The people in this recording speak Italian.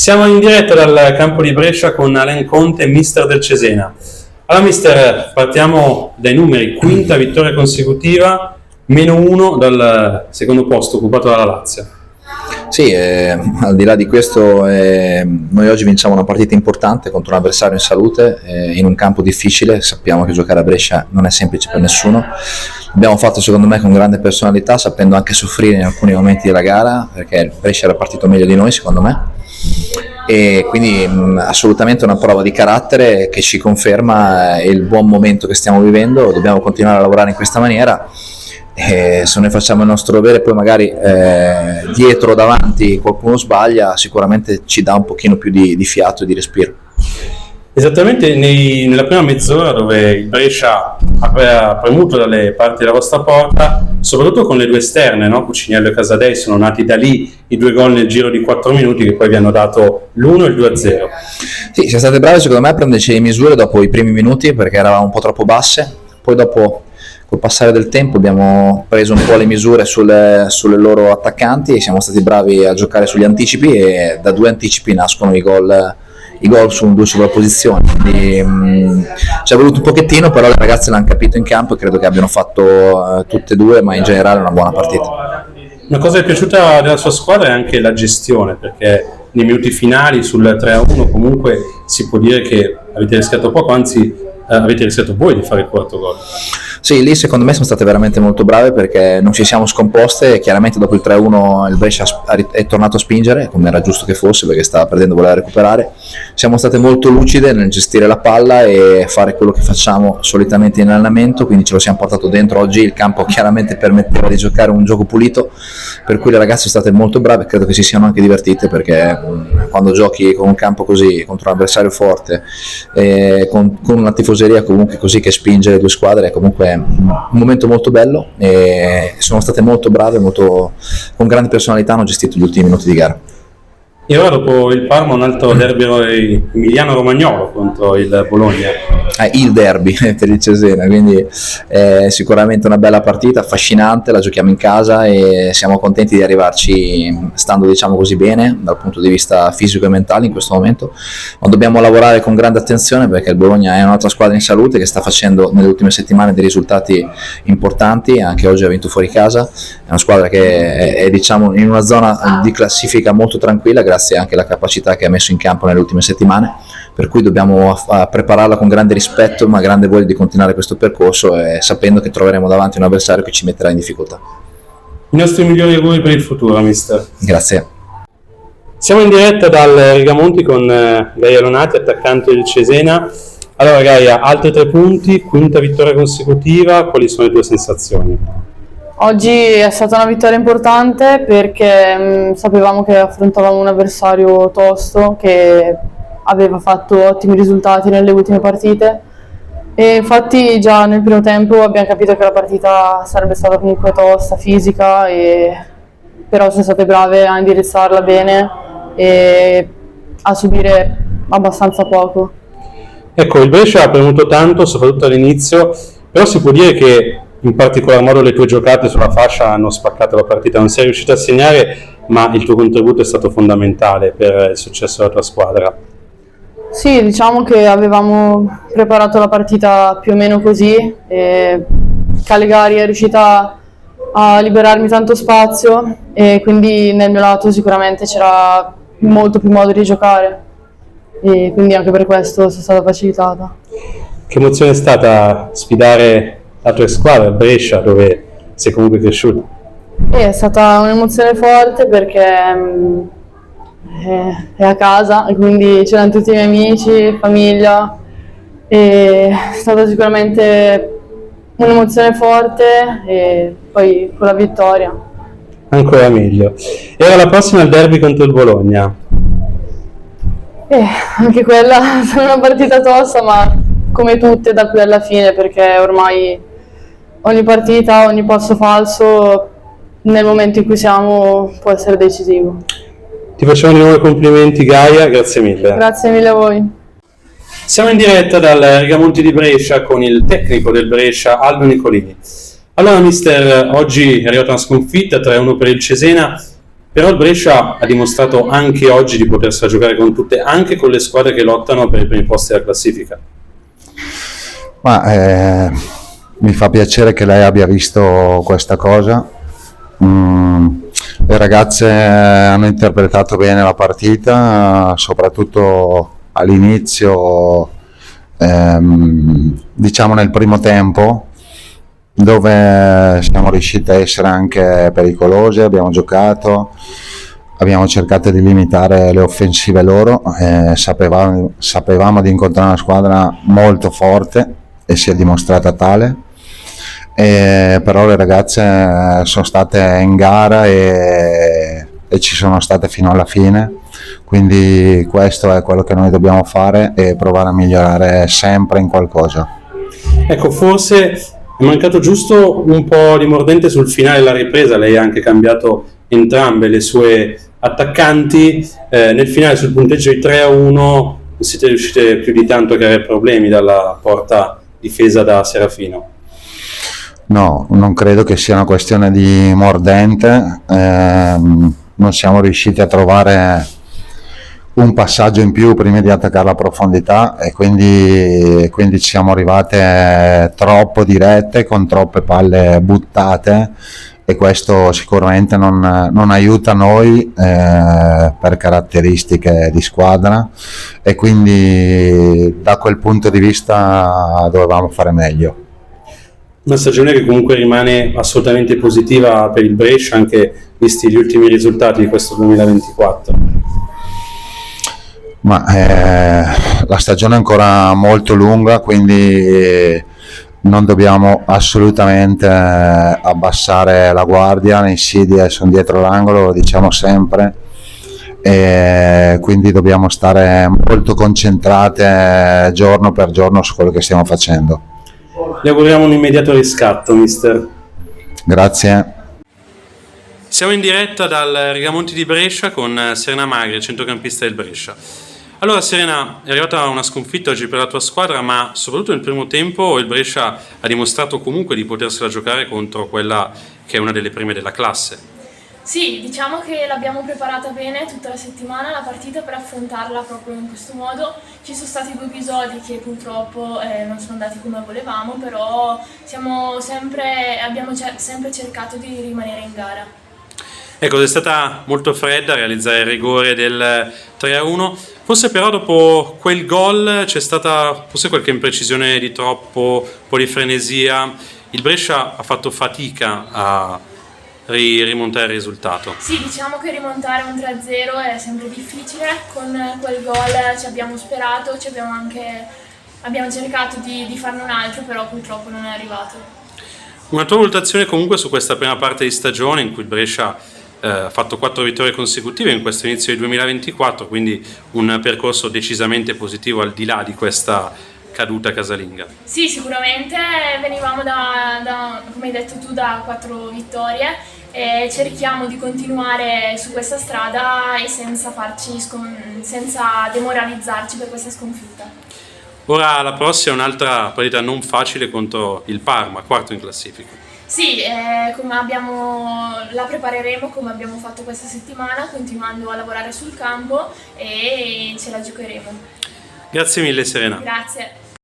Siamo in diretta dal campo di Brescia con Alain Conte, mister del Cesena. Allora mister, partiamo dai numeri: quinta vittoria consecutiva, -1 dal secondo posto occupato dalla Lazio. Sì, al di là di questo noi oggi vinciamo una partita importante contro un avversario in salute, in un campo difficile. Sappiamo che giocare a Brescia non è semplice per nessuno. Abbiamo fatto secondo me con grande personalità, sapendo anche soffrire in alcuni momenti della gara, perché il Brescia era partito meglio di noi secondo me, e quindi assolutamente una prova di carattere che ci conferma il buon momento che stiamo vivendo. Dobbiamo continuare a lavorare in questa maniera. E se noi facciamo il nostro dovere, poi magari dietro o davanti qualcuno sbaglia, sicuramente ci dà un pochino più di fiato e di respiro. Esattamente nella prima mezz'ora, dove il Brescia aveva premuto dalle parti della vostra porta, soprattutto con le due esterne, no? Cuciniello e Casadei, sono nati da lì i 2 gol nel giro di 4 minuti che poi vi hanno dato l'1 e il 2-0. Sì, siamo stati bravi secondo me a prenderci le misure dopo i primi minuti, perché eravamo un po' troppo basse. Poi dopo, col passare del tempo, abbiamo preso un po' le misure sulle loro attaccanti e siamo stati bravi a giocare sugli anticipi, e da 2 anticipi nascono i gol su 2 sovrapposizioni. Quindi ci è voluto un pochettino, però le ragazze l'hanno capito in campo e credo che abbiano fatto tutte e 2, ma in generale una buona partita. Una cosa che è piaciuta della sua squadra è anche la gestione, perché nei minuti finali sul 3-1 comunque si può dire che avete rischiato poco, anzi avete rischiato voi di fare il quarto gol. Sì, lì secondo me siamo state veramente molto brave, perché non ci siamo scomposte. Chiaramente dopo il 3-1 il Brescia è tornato a spingere, come era giusto che fosse, perché stava perdendo, voleva recuperare. Siamo state molto lucide nel gestire la palla e fare quello che facciamo solitamente in allenamento, quindi ce lo siamo portato dentro. Oggi il campo chiaramente permetteva di giocare un gioco pulito, per cui le ragazze sono state molto brave e credo che si siano anche divertite, perché quando giochi con un campo così, contro un avversario forte, con una tifoseria comunque così che spinge le 2 squadre, è comunque un momento molto bello, e sono state molto brave, con grande personalità hanno gestito gli ultimi minuti di gara. E ora, dopo il Parma, un altro derby emiliano-romagnolo contro il Bologna. Il derby per il Cesena, quindi sicuramente una bella partita, affascinante. La giochiamo in casa e siamo contenti di arrivarci stando, diciamo così, bene dal punto di vista fisico e mentale in questo momento, ma dobbiamo lavorare con grande attenzione, perché il Bologna è un'altra squadra in salute che sta facendo nelle ultime settimane dei risultati importanti. Anche oggi ha vinto fuori casa. È una squadra che è diciamo in una zona di classifica molto tranquilla, grazie anche alla capacità che ha messo in campo nelle ultime settimane, per cui dobbiamo prepararla con grande rispetto, ma grande voglia di continuare questo percorso, sapendo che troveremo davanti un avversario che ci metterà in difficoltà. I nostri migliori auguri per il futuro, mister. Grazie. Siamo in diretta dal Rigamonti con Gaia Lonati, attaccante del Cesena. Allora Gaia, altri 3 punti, quinta vittoria consecutiva, quali sono le tue sensazioni? Oggi è stata una vittoria importante, perché sapevamo che affrontavamo un avversario tosto che aveva fatto ottimi risultati nelle ultime partite, e infatti già nel primo tempo abbiamo capito che la partita sarebbe stata comunque tosta, fisica, però sono state brave a indirizzarla bene e a subire abbastanza poco. Ecco, il Brescia ha premuto tanto, soprattutto all'inizio, però si può dire che in particolar modo le tue giocate sulla fascia hanno spaccato la partita. Non sei riuscito a segnare, ma il tuo contributo è stato fondamentale per il successo della tua squadra. Sì, diciamo che avevamo preparato la partita più o meno così, e Calegari è riuscita a liberarmi tanto spazio, e quindi nel mio lato sicuramente c'era molto più modo di giocare, e quindi anche per questo sono stata facilitata. Che emozione è stata sfidare la tua squadra, il Brescia, dove sei comunque cresciuto? È stata un'emozione forte, perché è a casa, e quindi c'erano tutti i miei amici, famiglia, e è stata sicuramente un'emozione forte, e poi con la vittoria ancora meglio. E ora la prossima, il derby contro il Bologna. anche quella è una partita tosta, ma come tutte da qui alla fine, perché ormai ogni partita, ogni passo falso nel momento in cui siamo può essere decisivo. Ti facciamo di nuovo i complimenti Gaia, grazie mille. Grazie mille a voi. Siamo in diretta dal Rigamonti di Brescia con il tecnico del Brescia, Aldo Nicolini. Allora mister, oggi è arrivata una sconfitta 3-1 per il Cesena. Però il Brescia ha dimostrato anche oggi di potersela giocare con tutte, anche con le squadre che lottano per i primi posti della classifica. Ma mi fa piacere che lei abbia visto questa cosa. Le ragazze hanno interpretato bene la partita, soprattutto all'inizio, diciamo nel primo tempo, dove siamo riusciti a essere anche pericolosi, abbiamo giocato, abbiamo cercato di limitare le offensive loro, sapevamo di incontrare una squadra molto forte e si è dimostrata tale. Però le ragazze sono state in gara e ci sono state fino alla fine, quindi questo è quello che noi dobbiamo fare e provare a migliorare sempre in qualcosa. Ecco, forse è mancato giusto un po' di mordente sul finale della ripresa, lei ha anche cambiato entrambe le sue attaccanti, nel finale sul punteggio di 3-1 siete riuscite più di tanto a creare problemi dalla porta difesa da Serafino. No, non credo che sia una questione di mordente, non siamo riusciti a trovare un passaggio in più prima di attaccare la profondità e quindi ci siamo arrivate troppo dirette con troppe palle buttate e questo sicuramente non aiuta noi per caratteristiche di squadra e quindi da quel punto di vista dovevamo fare meglio. Una stagione che comunque rimane assolutamente positiva per il Brescia, anche visti gli ultimi risultati di questo 2024. Ma la stagione è ancora molto lunga, quindi non dobbiamo assolutamente abbassare la guardia, le insidie sono dietro l'angolo, lo diciamo sempre, e quindi dobbiamo stare molto concentrate giorno per giorno su quello che stiamo facendo. Le auguriamo un immediato riscatto, mister. Grazie. Siamo in diretta dal Rigamonti di Brescia con Serena Magri, centrocampista del Brescia. Allora Serena, è arrivata una sconfitta oggi per la tua squadra, ma soprattutto nel primo tempo il Brescia ha dimostrato comunque di potersela giocare contro quella che è una delle prime della classe. Sì, diciamo che l'abbiamo preparata bene tutta la settimana la partita per affrontarla proprio in questo modo. Ci sono stati 2 episodi che purtroppo non sono andati come volevamo, però abbiamo sempre cercato di rimanere in gara. Ecco, è stata molto fredda a realizzare il rigore del 3-1, forse però dopo quel gol c'è stata forse qualche imprecisione di troppo, un po' di frenesia, il Brescia ha fatto fatica a rimontare il risultato. Sì, diciamo che rimontare un 3-0 è sempre difficile, con quel gol ci abbiamo sperato, abbiamo cercato di farne un altro, però purtroppo non è arrivato. Una tua valutazione comunque su questa prima parte di stagione in cui il Brescia ha fatto 4 vittorie consecutive in questo inizio di 2024, quindi un percorso decisamente positivo al di là di questa caduta casalinga. Sì, sicuramente venivamo come hai detto tu, da 4 vittorie e cerchiamo di continuare su questa strada e senza demoralizzarci per questa sconfitta. Ora la prossima è un'altra partita non facile contro il Parma, quarto in classifica. Sì, la prepareremo come abbiamo fatto questa settimana, continuando a lavorare sul campo e ce la giocheremo. Grazie mille Serena. Grazie.